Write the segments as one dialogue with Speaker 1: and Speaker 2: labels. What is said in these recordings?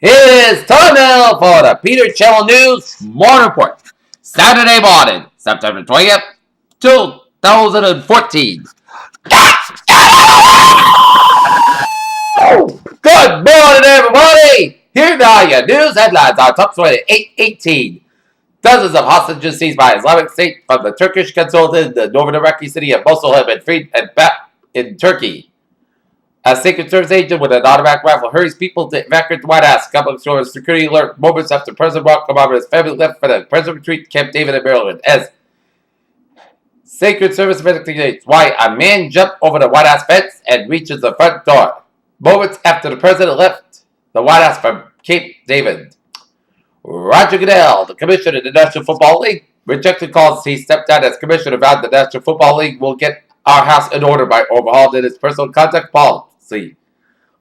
Speaker 1: It is time now for the Peter Channel News Morning Report. Saturday morning, September 20th, 2014. Good morning, everybody! Here are your news headlines on top story at 8:18. Dozens of hostages seized by Islamic State from the Turkish consulate in the northern Iraqi city of Mosul have been freed and back in Turkey. A Secret Service agent with an automatic rifle hurries people to evacuate the White House. Couple of security alert moments after President Barack Obama and his family left for the presidential retreat Camp David in Maryland. As Secret Service investigates why a man jumped over the White House fence and reaches the front door. Moments after the president left the White House for Camp David. Roger Goodell, the commissioner of the National Football League, rejected calls he stepped down as commissioner about the National Football League will get our house in order by overhauling its personal conduct policy,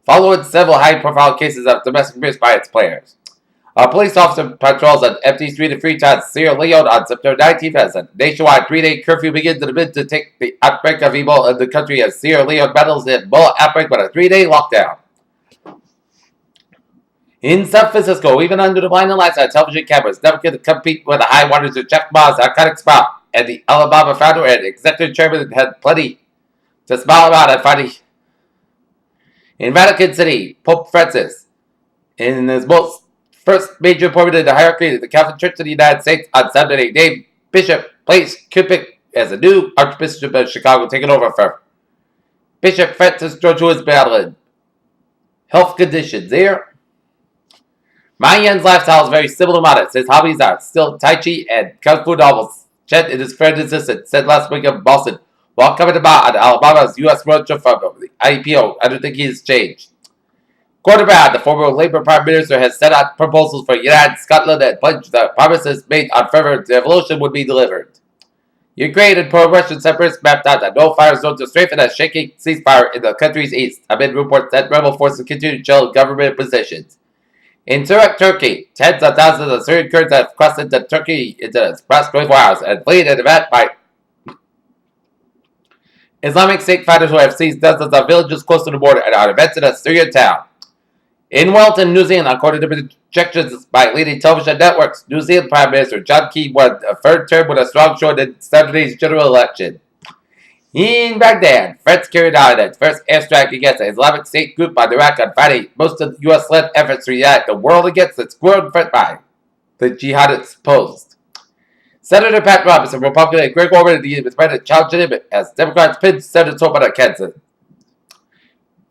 Speaker 1: following several high-profile cases of domestic abuse by its players. A police officer patrols an empty street in Freetown, Sierra Leone on September 19th as a nationwide 3-day curfew begins in the bid to take the outbreak of Ebola in the country as Sierra Leone battles the Ebola outbreak with a 3-day lockdown. In San Francisco, even under the blinding lights on television cameras, never could compete with the high waters of Jack Ma's iconic spot, and the Alabama founder and executive chairman had plenty to smile about at Friday. In Vatican City, Pope Francis, in his first major appointment in the hierarchy of the Catholic Church of the United States on Saturday, named Bishop Blaise Kupik as the new Archbishop of Chicago, taking over for Bishop Francis George, who is battling health conditions there. Ma Yan's lifestyle is very similar to modest. His hobbies are still Tai Chi and Kung Fu novels. Chet and his friend assistant said last week in Boston while coming about on Alabama's U.S. roadshow from the IPO. I don't think he's changed. Quarterback, the former Labour Prime Minister, has set out proposals for United Scotland and pledged that promises made on further devolution would be delivered. Ukraine and pro-Russian separatists mapped out a no-fire zone to strengthen a shaking ceasefire in the country's east, amid reports that rebel forces continue to chill government positions. In Turkey, tens of thousands of Syrian Kurds have crossed into Turkey in the past 24 hours and fled an event by Islamic State fighters who have seized dozens of villages close to the border and are events in a Syrian town. In Wellington, New Zealand, according to projections by leading television networks, New Zealand Prime Minister John Key won a third term with a strong showing in Saturday's general election. In Baghdad, France carried out its first airstrike against the Islamic State group on Iraq on Friday, most of the U.S.-led efforts to unite the world against its growing threat by the jihadists posed. Senator Pat Robertson, Republican, and Greg Orban, the Independent, challenged him as Democrats pinned Senate hope on Kansas.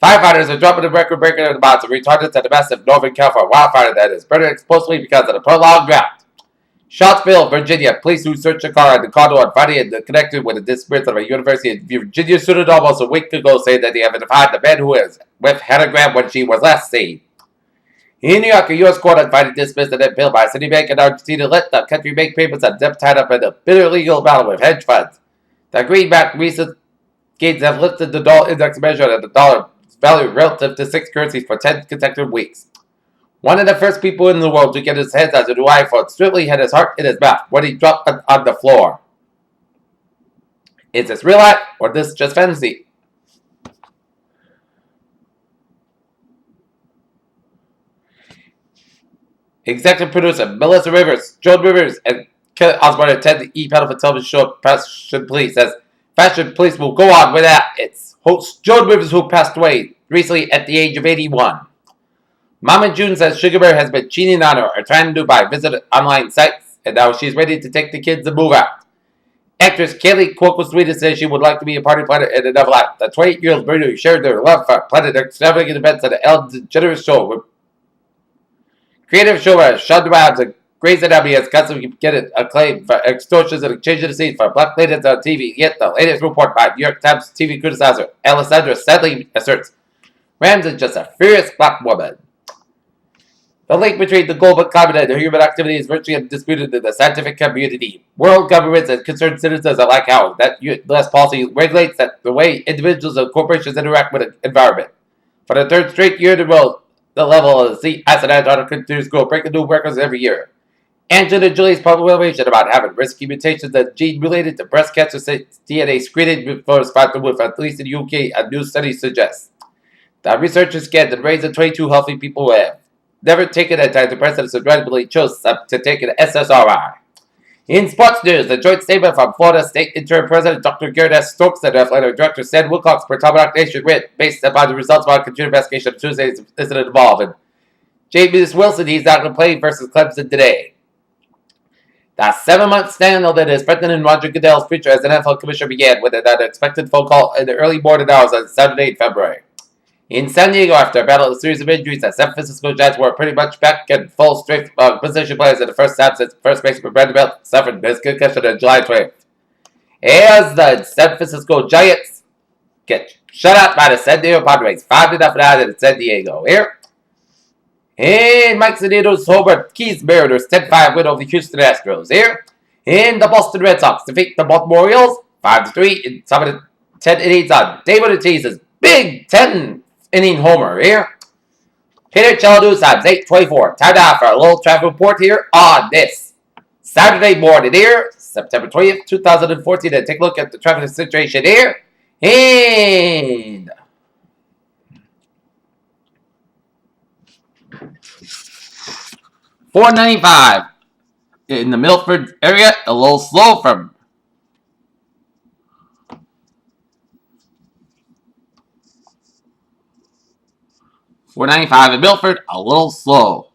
Speaker 1: Firefighters are dropping the record-breaking amounts of retardants at the massive Northern California wildfire that is burning explosively because of the prolonged drought. Shotsville, Virginia, police who searched a car at the condo on Friday and connected with the disappearance of a university in Virginia student almost a week ago say that they have identified the man who was with Hannah Graham when she was last seen. In New York, a U.S. court on Friday dismissed an appeal by Citibank in Argentina let the country make payments on debt tied up in a bitter legal battle with hedge funds. The greenback recent gains have lifted the dollar index measure and the dollar value relative to 6 currencies for 10 consecutive weeks. One of the first people in the world to get his hands on a new iPhone swiftly had his heart in his mouth when he dropped it on the floor. Is this real life or this just fantasy? Executive producer Melissa Rivers, Joan Rivers, and Kelly Osbourne attend the E-panel for television show Fashion Police as Fashion Police will go on without its host Joan Rivers, who passed away recently at the age of 81. Mama June says Sugar Bear has been cheating on her or trying to by visiting online sites, and now she's ready to take the kids and move out. Actress Kaylee Cuoco Sweden says she would like to be a party planner in another life. The 28-year-old Brady shared their love for planning extravagant events at the Ellen DeGeneres show. Creative showrunner Shonda Rhimes and Grey's Anatomy has constantly getting acclaim for extortions and exchanging the scenes for black ladies on TV. Yet the latest report by New York Times TV criticizer Alessandra sadly asserts Rhimes is just a furious black woman. The link between the global climate and human activity is virtually undisputed in the scientific community. World governments and concerned citizens are like how that U.S. policy regulates the way individuals and corporations interact with the environment. For the third straight year in a row, the level of the sea ice and Antarctica continues to grow, breaking new records every year. Angelina Jolie's proclamation about having risky mutations that gene related to breast cancer DNA screening was found with at least in the UK, a new study suggests. The researchers scanned and raised the 22 healthy people who have never taken at time. The president regrettably chose to take an SSRI. In sports news, the joint statement from Florida State Interim President Dr. Garrett S. Stokes and Athletic Director Stan Wilcox per Tomac Nation writ based upon the results of our computer investigation of Tuesday's incident involving James Wilson. He's not going to play versus Clemson today. The 7-month scandal that is threatening Roger Goodell's future as an NFL commissioner began with an unexpected phone call in the early morning hours on Saturday in February. In San Diego, after a battle of a series of injuries, the San Francisco Giants were pretty much back in full strength position players in the first half since first baseman Brandon Belt suffered his concussion on July 20th. As the San Francisco Giants get shut out by the San Diego Padres, 5-0 out in San Diego. Here. And Mike Zunino's Homer Keys Mariners 10-5 win over the Houston Astros. Here. And the Boston Red Sox defeat the Baltimore Orioles 5-3 in some of the 10 innings on David Ortiz's big 10-inning homer here. Peter Chaladu's times 8:24. Time now for a little traffic report here on this Saturday morning here, September 20th, 2014. And take a look at the traffic situation here. And 495 in the Milford area, a little slow from 495 in Milford, a little slow.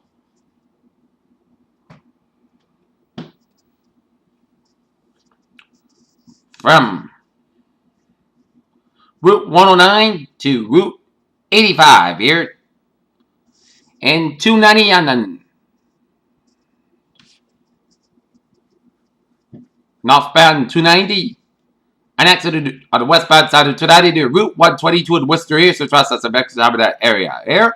Speaker 1: From Route 109 to Route 85 here. And 290 on the northbound 290. An accident on the westbound side of 290 near Route 122 in Worcester here, so trust us some extra time in that area here.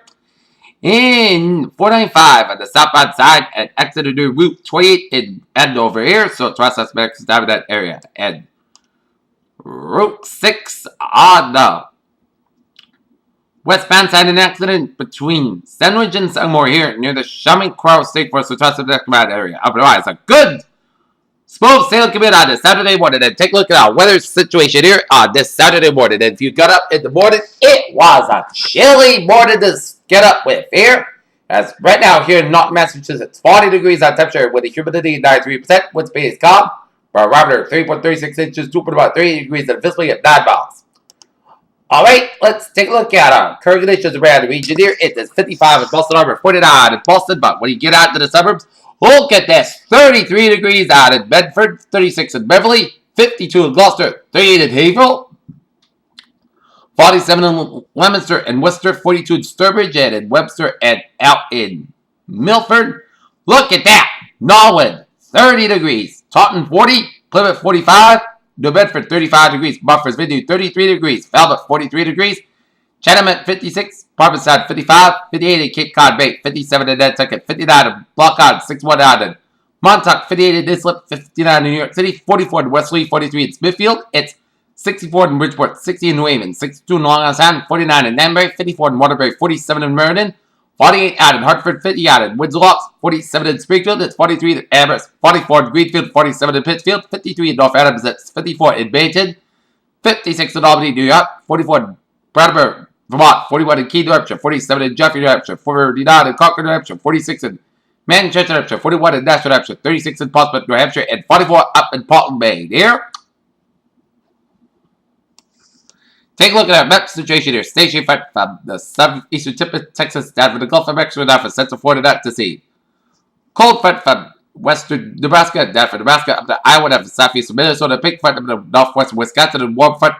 Speaker 1: In 495 on the southbound side, an accident near Route 28 in Andover here, so trust us some extra time in that area. And Route 6 on the westbound side, an accident between Sandwich and Sangmore here near the Shaman Crow State Forest, so trust us some extra time in that area. Otherwise, a good smooth sailing commute on this Saturday morning, and take a look at our weather situation here on this Saturday morning. And if you got up in the morning, it was a chilly morning to get up with here. As right now here in Norton, Massachusetts, 40 degrees on temperature with a humidity 93%, wind speed is calm, barometer 3.36 inches, 2.3 degrees, and visibly at 9 miles. Alright, let's take a look at our current conditions around the region here. It is 55 in Boston Harbor, 49 in Boston, but when you get out to the suburbs, look at this, 33 degrees out in Bedford, 36 in Beverly, 52 in Gloucester, 38 in Haverhill, 47 in Leominster and Worcester, 42 in Sturbridge, and in Webster, and out in Milford. Look at that, Norwood, 30 degrees, Taunton, 40, Plymouth, 45, New Bedford, 35 degrees, Buffers Vineyard, 33 degrees, Falmouth, 43 degrees, Chatham at 56, Parmanside 55, 58 in Cape Cod Bay, 57 in Nantucket, 59 in Block Island, 61 out in Montauk, 58 in Islip, 59 in New York City, 44 in Wesley, 43 in Smithfield, it's 64 in Bridgeport, 60 in New Haven, 62 in Long Island, 49 in Danbury, 54 in Waterbury, 47 in Meriden, 48 out in Hartford, 50 out in Windsor Locks, 47 in Springfield, it's 43 in Amherst, 44 in Greenfield, 47 in Pittsfield, 53 in North Adams, it's 54 in Bayton, 56 in Albany, New York, 44 in Brattleboro, Vermont, 41 in Keene, New Hampshire, 47 in Jeffrey, New Hampshire, 49 in Concord, New Hampshire, 46 in Manchester, New Hampshire, 41 in Nashville, New Hampshire, 36 in Portsmouth, New Hampshire, and 44 up in Portland, Maine. Here. Take a look at our map situation here. Station front from the southeastern tip of Texas down from the Gulf of Mexico down from Central Florida out to sea. Cold front from western Nebraska down from Nebraska up to Iowa down from southeastern Minnesota. Pink front from the northwestern Wisconsin and warm front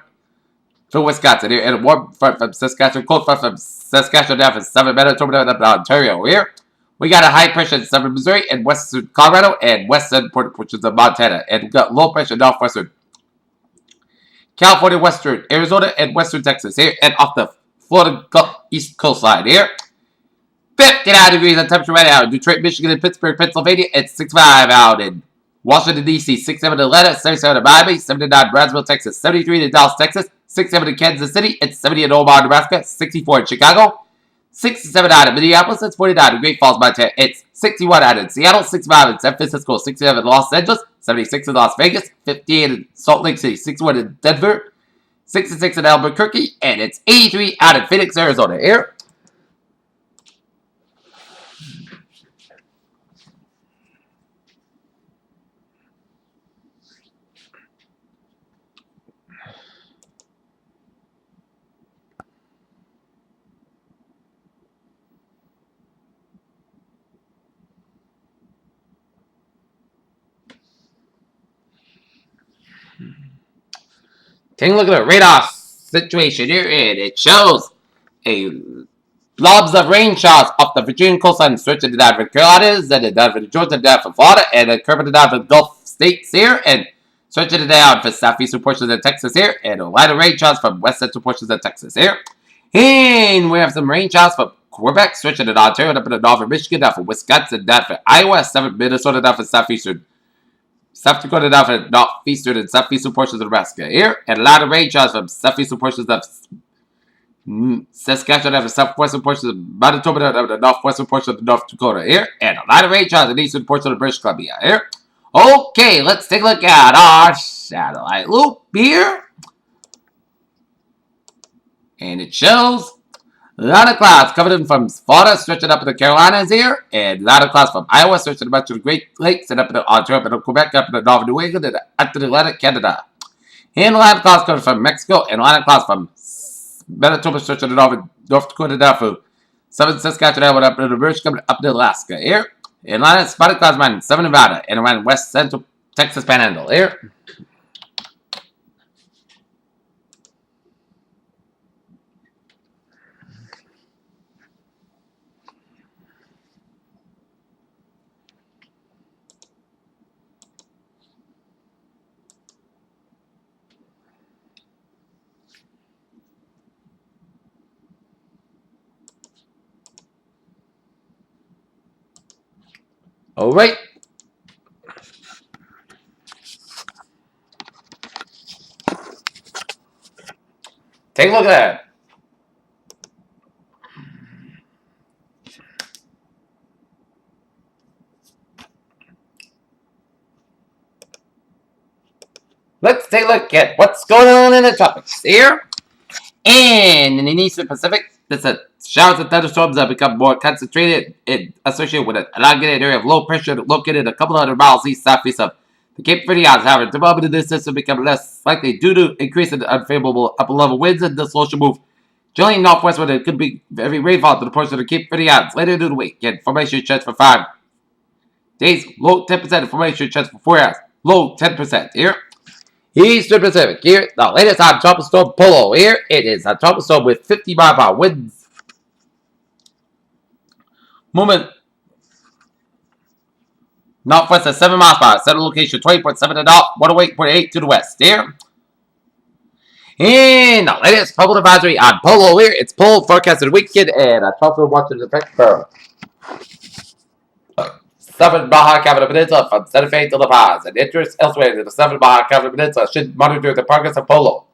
Speaker 1: from Wisconsin here. And a warm front from Saskatchewan. Cold front from Saskatchewan down from southern Manitoba down to Ontario here. We got a high pressure in southern Missouri and western Colorado and western portions of Montana. And we got low pressure northwestern California, western Arizona, and western Texas here, and off the Florida Gulf East coastline here. 59 degrees on temperature right now in Detroit, Michigan, and Pittsburgh, Pennsylvania. It's 65 out in Washington, D.C., 67 in Atlanta, 77 in Miami, 79 in Brownsville, Texas, 73 in Dallas, Texas, 67 in Kansas City, it's 70 in Omaha, Nebraska, 64 in Chicago, 67 out in Minneapolis, it's 49 in Great Falls, Montana, it's 61 out in Seattle, 65 in San Francisco, 67 in Los Angeles, 76 in Las Vegas, 58 in Salt Lake City, 61 in Denver, 66 in Albuquerque, and it's 83 out in Phoenix, Arizona. Here. Taking a look at the radar situation here, and it shows a blobs of rain showers off the Virginia coastline, stretching down for Carolinas, and down for Georgia, down for Florida, and then curving down for the Gulf states here, and stretching it down for southeastern portions of Texas here, and a line of rain showers from west central portions of Texas here. And we have some rain showers from Quebec, stretching to Ontario, up in the north of Michigan, down for Wisconsin, down for Iowa, 7 Minnesota, down for southeastern South Dakota, down for northeastern and southeastern portions of Nebraska here, and a lot of rain showers from southeastern portions of Saskatchewan, down for southwestern portions of Manitoba, down for the northwestern portion of North Dakota here, and a lot of rain showers in the eastern portion of British Columbia here. Okay, let's take a look at our satellite loop here. And it shows a lot of clouds coming in from Florida, stretching up in the Carolinas here, and a lot of clouds from Iowa, stretching up to the Great Lakes, and up in the Ontario, up in Quebec, up in the northern New England, and up to the Atlantic Canada. And a lot of clouds coming from Mexico, and a lot of clouds from Manitoba, stretching to North Dakota, down from southern Saskatchewan, up to the British, coming up to Alaska here. And a lot of spotted clouds around southern Nevada, and around west central Texas Panhandle here. All right. Take a look at that. Let's take a look at what's going on in the tropics here. And in the eastern Pacific, there's a showers and thunderstorms that become more concentrated and associated with an elongated area of low pressure located a couple hundred miles east-southeast of the Cape Verde Islands. However, development of this system become less likely due to increase in unfavorable upper-level winds, and this will move generally northwestward. It could be heavy rainfall to the portion of the Cape Verde Islands later in the week. And formation chance for 5 days, low 10%. Formation chance for 4 hours, low 10% here. Eastern Pacific here. The latest on tropical storm Polo here. It is a tropical storm with 50-mile-per-hour winds. Movement northwest at 7 miles per hour. Center location 20.7 to the north, 108.8 to the west here. And the latest public advisory on Polo here. It's Polo forecasted weekend, and a tropical watching effect for Southern Baja California Peninsula from Santa Fe to La Paz, and interest elsewhere in the Southern Baja California Peninsula should monitor the progress of Polo.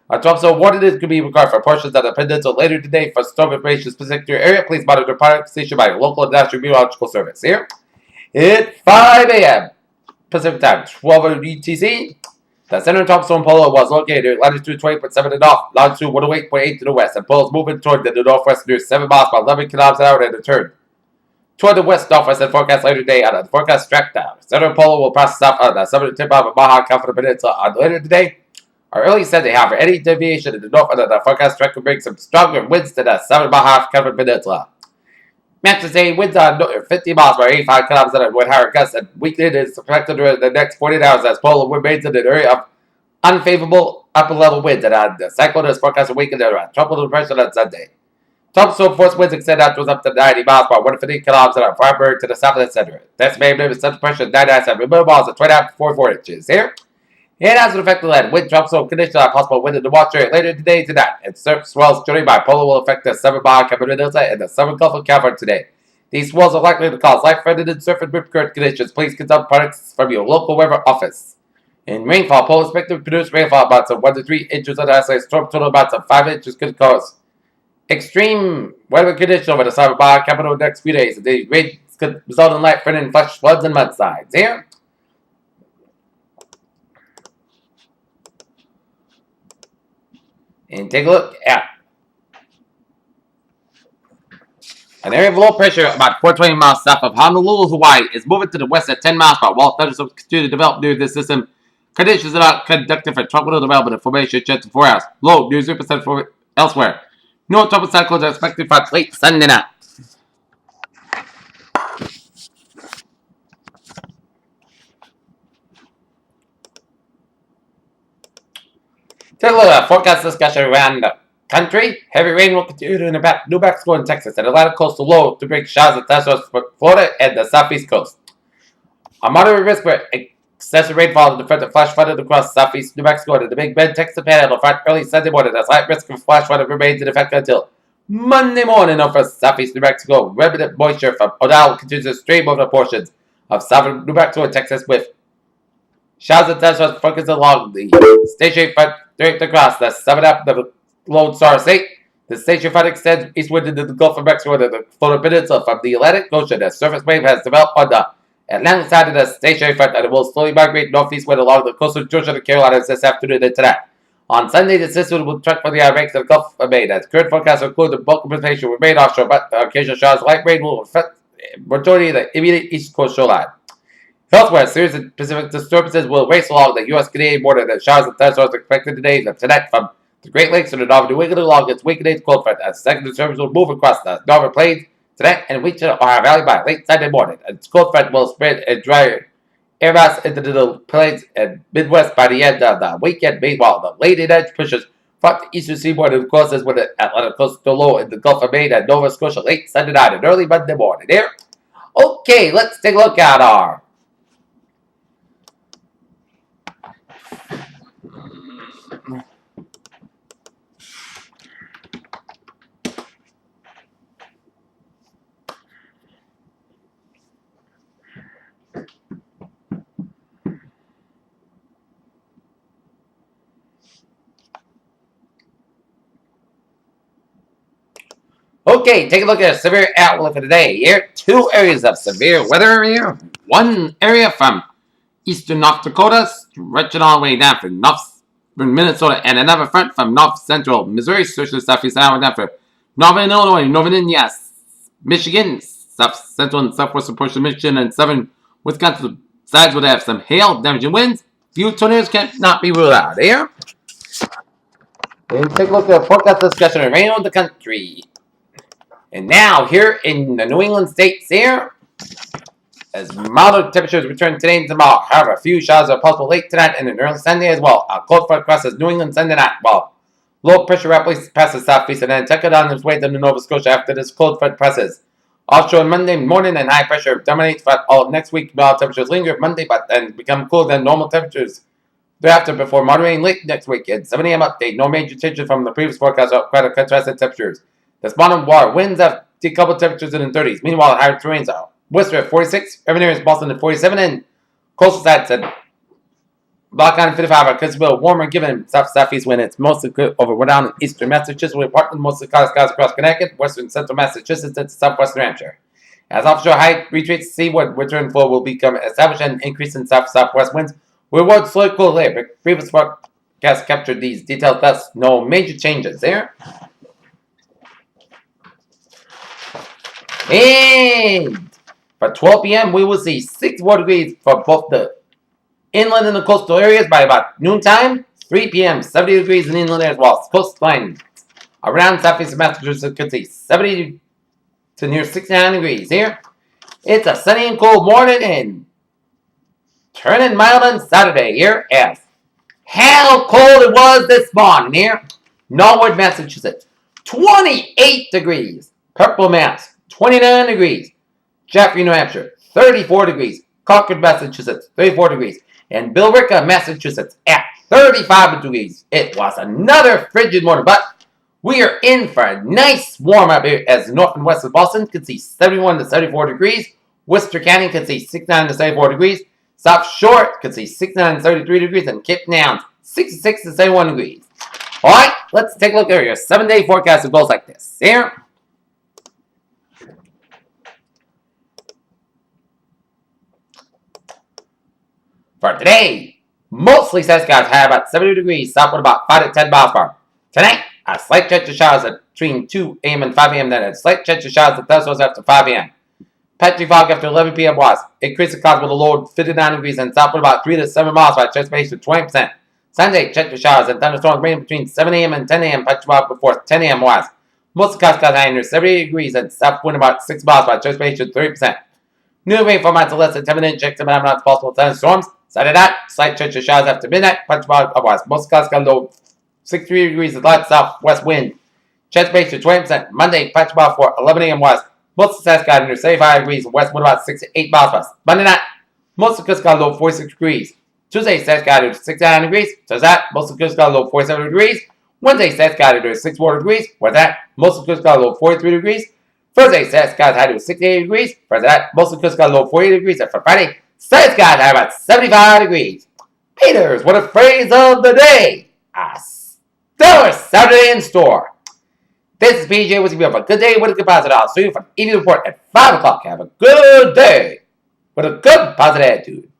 Speaker 1: A tropical warning could be required for portions of the peninsula later today. For storm information specific to your area, please monitor product station by your local and national meteorological service here. At 5 a.m. Pacific time, 12 UTC, the center of tropical storm Polo was located at latitude 20.7 to the north, longitude 108.8 to the west, and Polo is moving toward the northwest near 7 miles per 11 kilometers an hour and return toward the west-northwest and forecast later today on the forecast track down. Center Polo will process off on the southern tip of the Baja California Peninsula on later today. Our early Sunday, however, any deviation in the north of the forecast track will bring some stronger winds to the southern Baja California Peninsula. Max today, winds on 50 miles per 85 kilometers an hour with higher gusts, and weekend is expected during the next 48 hours as Polo remains in an area of unfavorable upper-level winds, and on the cyclone is forecast to weaken around tropical depression on Sunday. Tropical force winds extend outwards up to 90 miles per 150 kilometers an hour, Firebird to the south of the center. That's made of central pressure 997 miles at 29.44 inches here. And as an effect of that, wind tropical conditions are possible wind in the water later today and tonight. And surf swells journey by Polo will affect the southern Baja California Peninsula and the southern Gulf of California today. These swells are likely to cause life-threatening surf and rip current conditions. Please consult products from your local weather office. In rainfall, Polo expected to produce rainfall amounts of 1 to 3 inches on the isolated storm total amounts of 5 inches could cause extreme weather conditions over the southern Baja California over the next few days. The rains could result in life-threatening flash floods and mudslides here. And take a look at an area of low pressure about 420 miles south of Honolulu, Hawaii, is moving to the west at 10 miles per hour. While thunderstorms continue to develop near this system, conditions are not conductive for tropical development and formation chance in 4 hours. Low near 0% for elsewhere. No tropical cyclones are expected for late Sunday night. Take a look at forecast discussion around the country. Heavy rain will continue in New Mexico and Texas, and Atlantic coastal low to bring showers and thunderstorms for Florida and the southeast coast. A moderate risk for excessive rainfall in the front of flash flooded across southeast New Mexico and the Big Bend, Texas Panhandle front early Sunday morning. A slight risk of flash flooding remains in effect until Monday morning over southeast New Mexico. Remnant moisture from Odell continues to stream over portions of southern New Mexico and Texas with showers and thunderstorms focused along the stationary front draped across the southern half of the Lone Star State. The stationary front extends eastward into the Gulf of Mexico to the Florida Peninsula from the Atlantic Ocean. A surface wave has developed on the Atlantic side of the stationary front and it will slowly migrate northeastward along the coast of Georgia and Carolinas this afternoon and tonight. On Sunday, the system will track for the outbreaks of the Gulf of Maine. As current forecasts include the bulk of precipitation will remain offshore, but occasional showers light rain will affect the majority of the immediate east coast shoreline. Elsewhere, a series of Pacific disturbances will race along the U.S.-Canadian border. The showers and thunderstorms are expected today and tonight from the Great Lakes to the northern New England along its weekend cold front. A second disturbance will move across the northern plains tonight and reach the Ohio Valley by late Sunday morning. A cold front will spread and dry air mass into the plains and Midwest by the end of the weekend. Meanwhile, the leading edge pushes front the eastern seaboard and crosses with the Atlantic coastal low in the Gulf of Maine and Nova Scotia late Sunday night and early Monday morning. Here, okay, let's take a look at our Okay, take a look at a severe outlook for today. Here, 2 areas of severe weather here. One area from eastern North Dakota, stretching all the way down from northern Minnesota, and another front from north central Missouri, stretching southeast all the way down from northern Illinois, northern Indiana, Michigan, south central and southwestern portion of Michigan, and southern Wisconsin sides would have some hail, damaging winds. Few tornadoes cannot be ruled out. Here, and take a look at the forecast discussion around the country. And now, here in the New England states here, as milder temperatures return today and tomorrow. However, a few showers are possible late tonight and in early Sunday as well. A cold front crosses New England Sunday night, while low pressure rapidly passes southeast and then Nantucket on its way to Nova Scotia after this cold front presses. Offshore Monday morning and high pressure dominates throughout all of next week. Mild temperatures linger Monday, but then become cooler than normal temperatures thereafter before moderating late next week. At 7 a.m. update, no major changes from the previous forecast are quite a contrasted temperatures. This bottom bar winds have decoupled temperatures in the 30s. Meanwhile, higher terrains are Worcester at 46, urban areas Boston at 47, and coastal sides at Block Island 55 are considerably warmer given southeast wind. It's mostly over Rhode Island and eastern Massachusetts, with partly mostly cloudy skies across Connecticut, western central Massachusetts, and southwestern New Hampshire. As offshore high retreats, seaward return flow will become established and increase in southwest winds. We will slowly cool later. Previous forecasts captured these details, thus no major changes there. And by 12 p.m., we will see 64 degrees for both the inland and the coastal areas by about noontime. 3 p.m., 70 degrees in inland areas, while coastline around southeast Massachusetts could see 70 to near 69 degrees here. It's a sunny and cold morning and turning mild on Saturday here as how cold it was this morning here. Norwood, Massachusetts, 28 degrees. Purple, Mass, 29 degrees. Jaffrey, New Hampshire, 34 degrees. Concord, Massachusetts, 34 degrees. And Billerica, Massachusetts, at 35 degrees. It was another frigid morning, but we are in for a nice warm up here as north and west of Boston can see 71 to 74 degrees. Worcester County can see 69 to 74 degrees. South Shore can see 69 to 33 degrees. And Cape Downs, 66 to 71 degrees. Alright, let's take a look at your 7-day forecast that goes like this. Here. For today, mostly sunny skies, high about 70 degrees, southward about 5 to 10 miles per hour. Tonight, a slight chance of showers between 2 a.m. and 5 a.m. Then a slight chance of showers at thunderstorms after 5 a.m. Patchy fog after 11 p.m. was. Increasing clouds with a low of 59 degrees and southward about 3 to 7 miles by chance base to 20%. Sunday, chance of showers and thunderstorms ranging between 7 a.m. and 10 a.m. Patchy fog before 10 a.m. was. Most of the clouds high near 70 degrees and south wind about 6 miles by chance base to 30%. New rainfall amounts of less than 10 minutes. Check some amounts possible thunderstorms. Saturday night, slight chance of showers after midnight. Patchy fog otherwise. Most clouds got low 63 degrees with light southwest wind. Chance base to 20%. Monday, patch about for 11 a.m. west. Most of the got under 75 degrees west, wind about 6 to 8 miles west. Monday night, most of the got low 46 degrees. Tuesday, stats got under 69 degrees. So that, most of the got low 47 degrees. Wednesday, stats got under 64 degrees. For that, most of the got low 43 degrees. Thursday, stats got high to 68 degrees. For that, most of the got low 48 degrees. And for Friday, stats got high about 75 degrees. Peters, what a phrase of the day. A stellar Saturday in store. This is PJ. Wishing you have a good day with a good positive. I'll see you for an evening report at 5 o'clock. Have a good day with a good positive attitude.